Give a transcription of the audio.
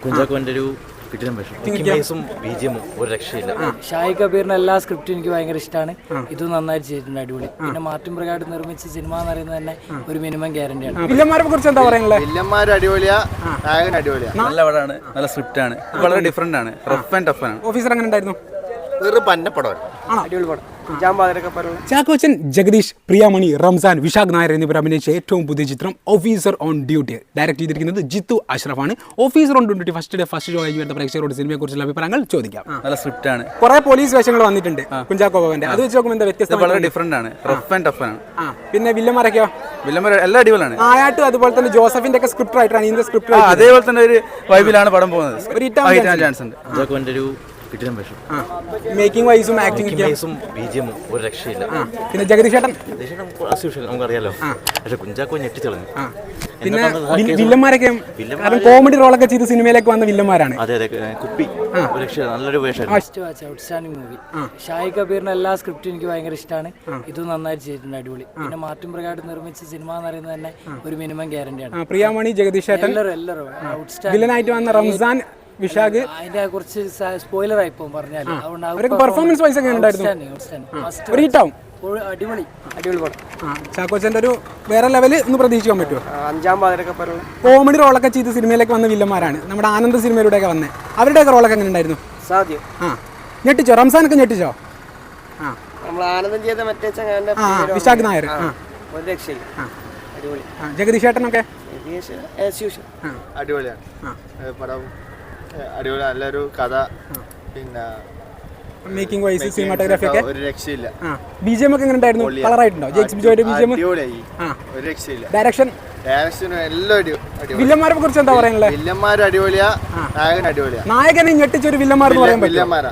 കുഞ്ചാക്കോന്റെ ഒരു കിടിലൻ വേഷം ബിജിഎമ്മും ഒരു രക്ഷയില്ല. ഷായി കബീറിന്റെ എല്ലാ സ്ക്രിപ്റ്റും എനിക്ക് ഭയങ്കര ഇഷ്ടമാണ്. ഇത് നന്നായിട്ട് ചെയ്തിട്ടുണ്ട്, അടിപൊളി. പിന്നെ മാർട്ടിൻ പ്രകാട് നിർമ്മിച്ച സിനിമ എന്ന് പറയുന്നത് തന്നെ ഒരു മിനിമം ഗ്യാരണ്ടിയാണ്. വില്ലന്മാരെ കുറിച്ച് എന്താ പറയുന്നത്? വില്ലന്മാർ അടിപൊളിയാ, നായകൻ അടിപൊളിയാ. നല്ല പടമാണ്, നല്ല സ്ക്രിപ്റ്റ് ആണ്, വളരെ ഡിഫറെന്റ് ആണ്, റഫ് ആൻഡ് ടഫ് ആണ്. ഓഫീസർ എങ്ങനെ ഉണ്ടായിരുന്നു? അടിപൊളി പടം. ചാക്കോച്ചൻ, ജഗദീഷ്, പ്രിയാമണി, റംസാൻ, വിശാഖ് നായർ എന്നിവർ അഭിനയിച്ച ഏറ്റവും പുതിയ ചിത്രം ഓഫീസർ ഓൺ ഡ്യൂട്ടി ഡയറക്ട് ചെയ്തിരിക്കുന്നത് ജിത്തു അഷ്റഫാണ്. Officer on duty first show കഴിഞ്ഞ് വരുന്ന പ്രേക്ഷകരോട് സിനിമയെ കുറിച്ചുള്ള അഭിപ്രായങ്ങൾ ചോദിക്കാം. നല്ല സ്ക്രിപ്റ്റ് ആണ്, കുറെ പോലീസ് വേഷങ്ങൾ വന്നിട്ടുണ്ട് കുഞ്ചാക്കോ ബോബന്റെ. അത് വെച്ച് നോക്കുമ്പോൾ എന്താ വ്യത്യസ്തം? വളരെ ഡിഫറെന്റ് ആണ്, റഫ് ആൻഡ് ടഫ് ആണ്. പിന്നെ വില്ലന്മാരൊക്കെയോ? വില്ലന്മാർ എല്ലാം അടിപൊളിയാണ്. ആയാട്ടും അതുപോലെ തന്നെ ജോസഫിന്റെ ഒക്കെ സ്ക്രിപ്റ്റ് റൈറ്ററാണ്. ഇതിന്റെ സ്ക്രിപ്റ്റ് അതേപോലെ തന്നെ ഒരു വൈബിലാണ് പടം പോകുന്നത്. ഒരു ചാൻസ് ഉണ്ട്. കുഞ്ചാക്കോന്റെ ഒരു കിടിലൻ വേഷം, മേക്കിംഗ് വൈസും ആക്ടിംഗ് ബിജിഎമ്മും ഒരു രക്ഷയില്ല. പിന്നെ ജഗദീഷ് ചേട്ടൻ നമുക്കറിയാലോ, പക്ഷെ കുഞ്ചാക്കോ ഞെട്ടിച്ചളഞ്ഞു. പിന്നെ വില്ലന്മാരൊക്കെ കോമഡി റോളൊക്കെ ചെയ്ത് സിനിമയിലേക്ക് വന്ന വില്ലന്മാരാണ്. അതെ അതെ, കുപ്പി ഒരു രക്ഷ, നല്ലൊരു വേഷം. Outstanding movie. ഷായി കബീറിന്റെ എല്ലാ സ്ക്രിപ്റ്റും എനിക്ക് ഭയങ്കര ഇഷ്ടമാണ്. ഇത് നന്നായിട്ട് ചെയ്തിട്ടുണ്ട്, അടിപൊളി. പിന്നെ മാർട്ടിൻ പ്രകാട് നിർമ്മിച്ച സിനിമ എന്ന് പറയുന്നത് തന്നെ ഒരു മിനിമം ഗ്യാരണ്ടിയാണ്. പ്രിയാമണി, ജഗദീഷ് ചേട്ടൻ, എല്ലാവരും വില്ലനായിട്ട് വന്ന റംസാൻ, വിശാഖ്. അതിന്റെ കുറച്ച് സ്പോയിലർ ആയി പോകും പറഞ്ഞാൽ. അവർക്ക് പെർഫോമൻസ് വൈസ് ഒക്കെ ഉണ്ടായിരുന്നു. ഒരു ഹിറ്റാവും. അടിപൊളി പടം. ചാക്കോച്ചന്റെ ഒരു വേറെ ലെവല് ഒന്ന് പ്രതീക്ഷിക്കാൻ പറ്റുമോ? 5-ാം പാതിരൊക്കെ കോമഡി റോളൊക്കെ ചെയ്ത് സിനിമയിലേക്ക് വന്ന വില്ലന്മാരാണ്. നമ്മുടെ ആനന്ദ സിനിമയിലൂടെയൊക്കെ വന്നേ. അവരുടെയൊക്കെ റോളൊക്കെ എങ്ങനെ ഉണ്ടായിരുന്നു? സാധ്യം. ഞെട്ടിച്ചോ? റംസാനൊക്കെ ഞെട്ടിച്ചോ? ആനന്ദം ചെയ്ത മറ്റേ വിശാഖ് നായർ, ഒരു രക്ഷയില്ല, അടിപൊളി. ജഗദീഷ് ചേട്ടനൊക്കെ അടിപൊളിയാണ് പടം, അടിപൊളി. നല്ലൊരു കഥ, പിന്നെ മേക്കിംഗ് വൈസ് സിനിമാറ്റോഗ്രാഫി ഒക്കെ ഒരു രക്ഷയില്ല. ബിജിഎം ഒക്കെ എങ്ങനെ ഉണ്ടായിരുന്നു? കളറായിട്ടുണ്ടോ? ജെക്സ് ബിജോയുടെ ബിജിഎം ഒരു രക്ഷയില്ല. ഡയറക്ഷൻ എല്ലാം വില്ലന്മാരെ കുറിച്ച് എന്താ പറയുന്നത്? വില്ലന്മാർ അടിപൊളിയാ, നായകൻ അടിപൊളിയാ. നായകനെ ഞെട്ടിച്ചൊരു വില്ലന്മാർ എന്ന് പറയാൻ പറ്റില്ല. വില്ലന്മാരാ